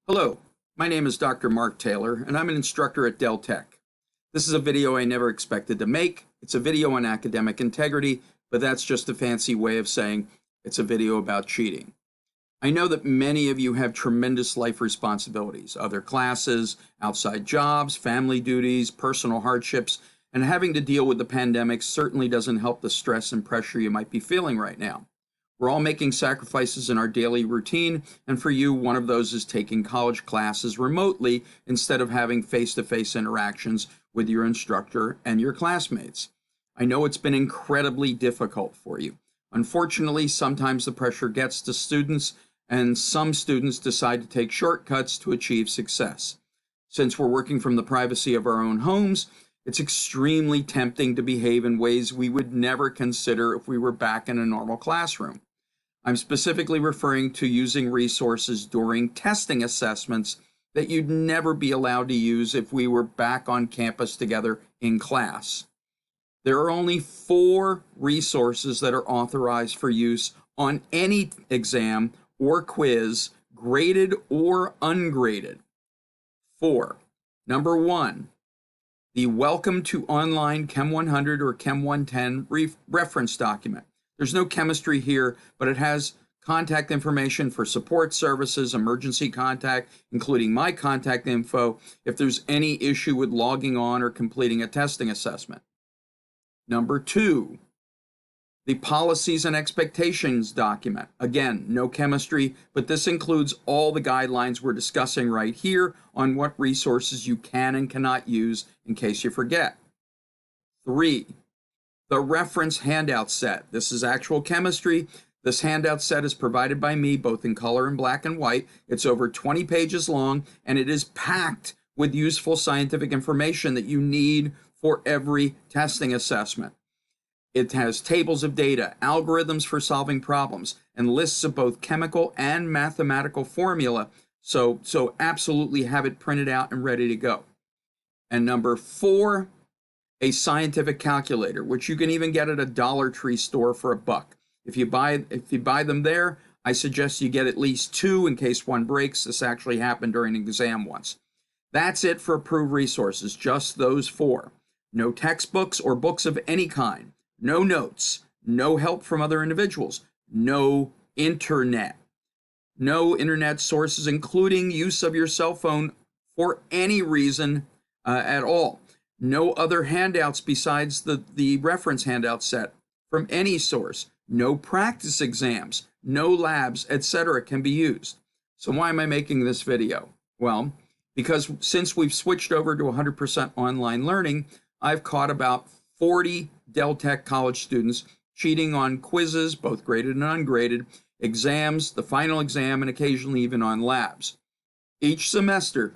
Hello, my name is Dr. Marc Taylor, and I'm an instructor at DelTech. This is a video I never expected to make. It's a video on academic integrity, but that's just a fancy way of saying it's a video about cheating. I know that many of you have tremendous life responsibilities, other classes, outside jobs, family duties, personal hardships, and having to deal with the pandemic certainly doesn't help the stress and pressure you might be feeling right now. We're all making sacrifices in our daily routine, and for you, one of those is taking college classes remotely instead of having face-to-face interactions with your instructor and your classmates. I know it's been incredibly difficult for you. Unfortunately, sometimes the pressure gets to students, and some students decide to take shortcuts to achieve success. Since we're working from the privacy of our own homes, it's extremely tempting to behave in ways we would never consider if we were back in a normal classroom. I'm specifically referring to using resources during testing assessments that you'd never be allowed to use if we were back on campus together in class. There are only 4 resources that are authorized for use on any exam or quiz, graded or ungraded. 4. Number 1. The Welcome to Online Chem 100 or Chem 110 reference document. There's no chemistry here, but it has contact information for support services, emergency contact, including my contact info if there's any issue with logging on or completing a testing assessment. Number 2, the Policies and Expectations document. Again, no chemistry, but this includes all the guidelines we're discussing right here on what resources you can and cannot use in case you forget. 3, the reference handout set. This is actual chemistry. This handout set is provided by me both in color and black and white. It's over 20 pages long, and it is packed with useful scientific information that you need for every testing assessment. It has tables of data, algorithms for solving problems, and lists of both chemical and mathematical formula. So absolutely have it printed out and ready to go. And number 4, a scientific calculator, which you can even get at a Dollar Tree store for $1. If you buy them there, I suggest you get at least 2 in case one breaks. This actually happened during an exam once. That's it for approved resources, just those 4. No textbooks or books of any kind. No notes, no help from other individuals, no internet. No internet sources, including use of your cell phone for any reason at all. No other handouts besides the reference handout set from any source. No practice exams, no labs, etc. can be used. So why am I making this video? Well, because since we've switched over to 100% online learning, I've caught about 40 DelTech college students cheating on quizzes, both graded and ungraded, exams, the final exam, and occasionally even on labs. Each semester,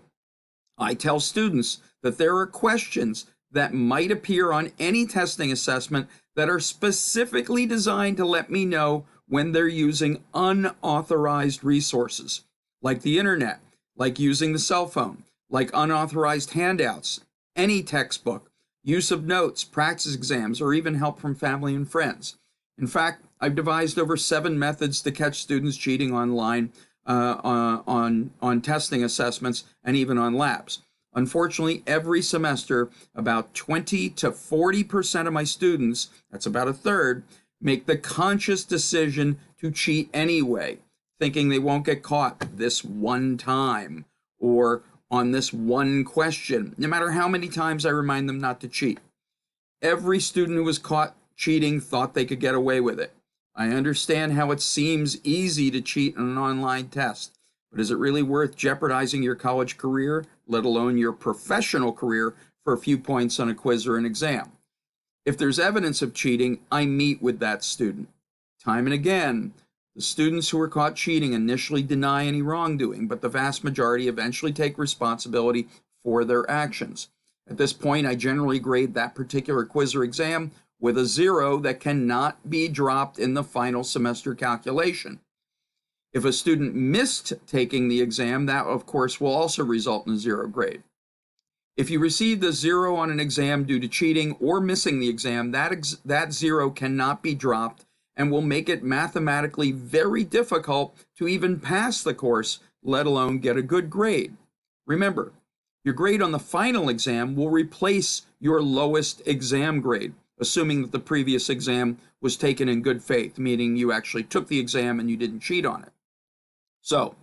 I tell students that there are questions that might appear on any testing assessment that are specifically designed to let me know when they're using unauthorized resources, like the internet, like using the cell phone, like unauthorized handouts, any textbook, use of notes, practice exams, or even help from family and friends. In fact, I've devised over 7 methods to catch students cheating online on testing assessments and even on labs. Unfortunately, every semester, about 20 to 40% of my students, that's about a third, make the conscious decision to cheat anyway, thinking they won't get caught this one time or on this one question, no matter how many times I remind them not to cheat. Every student who was caught cheating thought they could get away with it. I understand how it seems easy to cheat on an online test, but is it really worth jeopardizing your college career, let alone your professional career, for a few points on a quiz or an exam? If there's evidence of cheating, I meet with that student. Time and again, the students who are caught cheating initially deny any wrongdoing, but the vast majority eventually take responsibility for their actions. At this point, I generally grade that particular quiz or exam with a 0 that cannot be dropped in the final semester calculation. If a student missed taking the exam, that of course will also result in a 0 grade. If you received a 0 on an exam due to cheating or missing the exam, that 0 cannot be dropped and will make it mathematically very difficult to even pass the course, let alone get a good grade. Remember, your grade on the final exam will replace your lowest exam grade, assuming that the previous exam was taken in good faith, meaning you actually took the exam and you didn't cheat on it. So,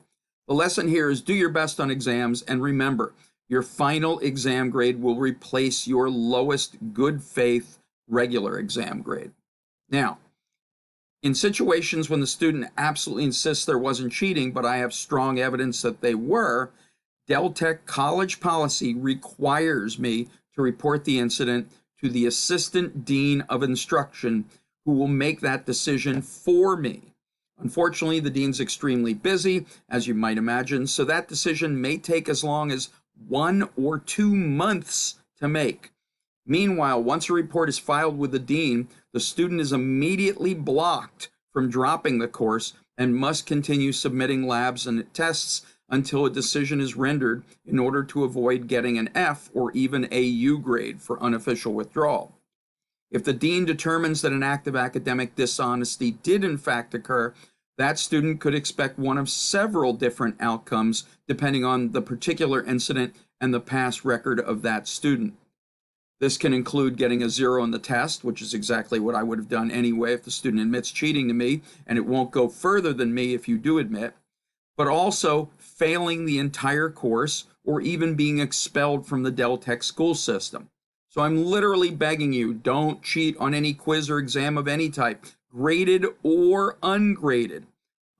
the lesson here is do your best on exams, and remember, your final exam grade will replace your lowest good faith regular exam grade. Now, in situations when the student absolutely insists there wasn't cheating, but I have strong evidence that they were, DelTech college policy requires me to report the incident to the assistant dean of instruction, who will make that decision for me. Unfortunately, the dean's extremely busy, as you might imagine, so that decision may take as long as 1 or 2 months to make. Meanwhile, once a report is filed with the dean, the student is immediately blocked from dropping the course and must continue submitting labs and tests until a decision is rendered in order to avoid getting an F or even a U grade for unofficial withdrawal. If the dean determines that an act of academic dishonesty did in fact occur, that student could expect one of several different outcomes depending on the particular incident and the past record of that student. This can include getting a 0 on the test, which is exactly what I would have done anyway if the student admits cheating to me, and it won't go further than me if you do admit, but also failing the entire course or even being expelled from the DelTech school system. So I'm literally begging you, don't cheat on any quiz or exam of any type, graded or ungraded.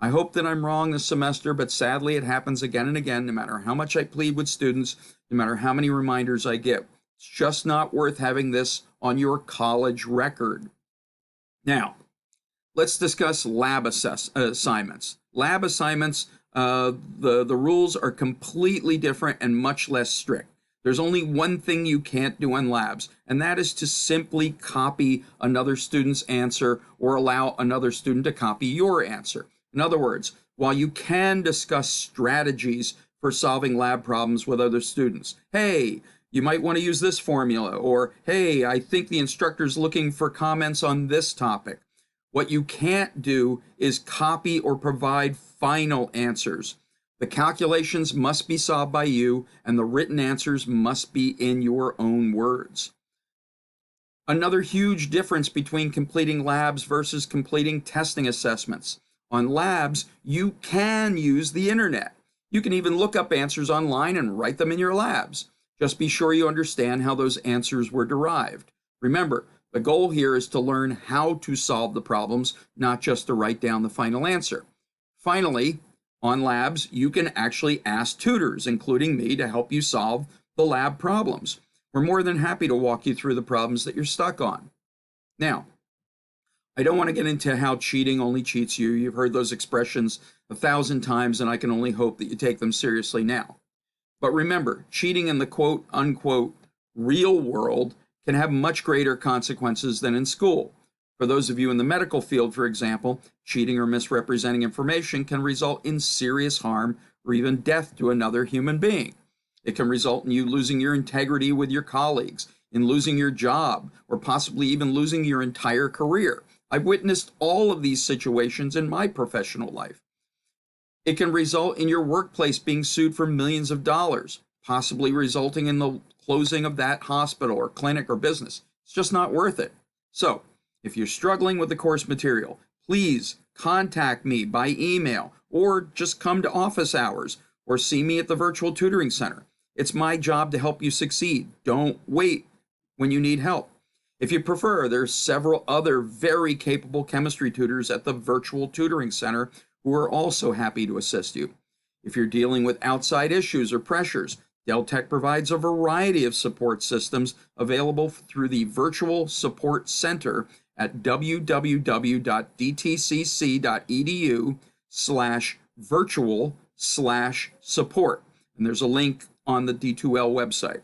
I hope that I'm wrong this semester, but sadly it happens again and again, no matter how much I plead with students, no matter how many reminders I get. It's just not worth having this on your college record. Now, let's discuss lab assignments. Lab assignments, the rules are completely different and much less strict. There's only one thing you can't do on labs, and that is to simply copy another student's answer or allow another student to copy your answer. In other words, while you can discuss strategies for solving lab problems with other students, hey, you might want to use this formula, or hey, I think the instructor's looking for comments on this topic. What you can't do is copy or provide final answers. The calculations must be solved by you, and the written answers must be in your own words. Another huge difference between completing labs versus completing testing assessments. On labs, you can use the internet. You can even look up answers online and write them in your labs. Just be sure you understand how those answers were derived. Remember, the goal here is to learn how to solve the problems, not just to write down the final answer. Finally, on labs, you can actually ask tutors, including me, to help you solve the lab problems. We're more than happy to walk you through the problems that you're stuck on. Now, I don't want to get into how cheating only cheats you. You've heard those expressions 1,000 times, and I can only hope that you take them seriously now. But remember, cheating in the quote unquote real world can have much greater consequences than in school. For those of you in the medical field, for example, cheating or misrepresenting information can result in serious harm or even death to another human being. It can result in you losing your integrity with your colleagues, in losing your job, or possibly even losing your entire career. I've witnessed all of these situations in my professional life. It can result in your workplace being sued for millions of dollars, possibly resulting in the closing of that hospital or clinic or business. It's just not worth it. So, if you're struggling with the course material, please contact me by email or just come to office hours or see me at the virtual tutoring center. It's my job to help you succeed. Don't wait when you need help. If you prefer, there's several other very capable chemistry tutors at the virtual tutoring center who are also happy to assist you. If you're dealing with outside issues or pressures, DelTech provides a variety of support systems available through the Virtual Support Center at www.dtcc.edu/virtual/support. And there's a link on the D2L website.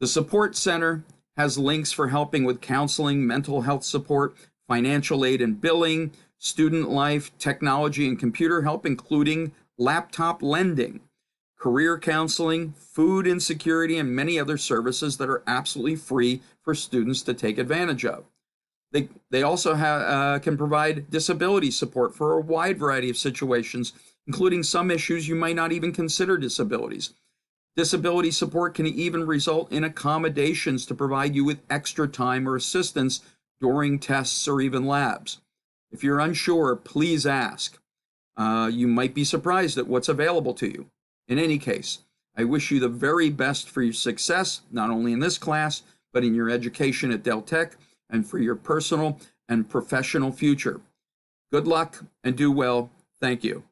The Support Center has links for helping with counseling, mental health support, financial aid and billing, student life, technology and computer help, including laptop lending, career counseling, food insecurity, and many other services that are absolutely free for students to take advantage of. They also can provide disability support for a wide variety of situations, including some issues you might not even consider disabilities. Disability support can even result in accommodations to provide you with extra time or assistance during tests or even labs. If you're unsure, please ask. You might be surprised at what's available to you. In any case, I wish you the very best for your success, not only in this class, but in your education at DelTech and for your personal and professional future. Good luck and do well. Thank you.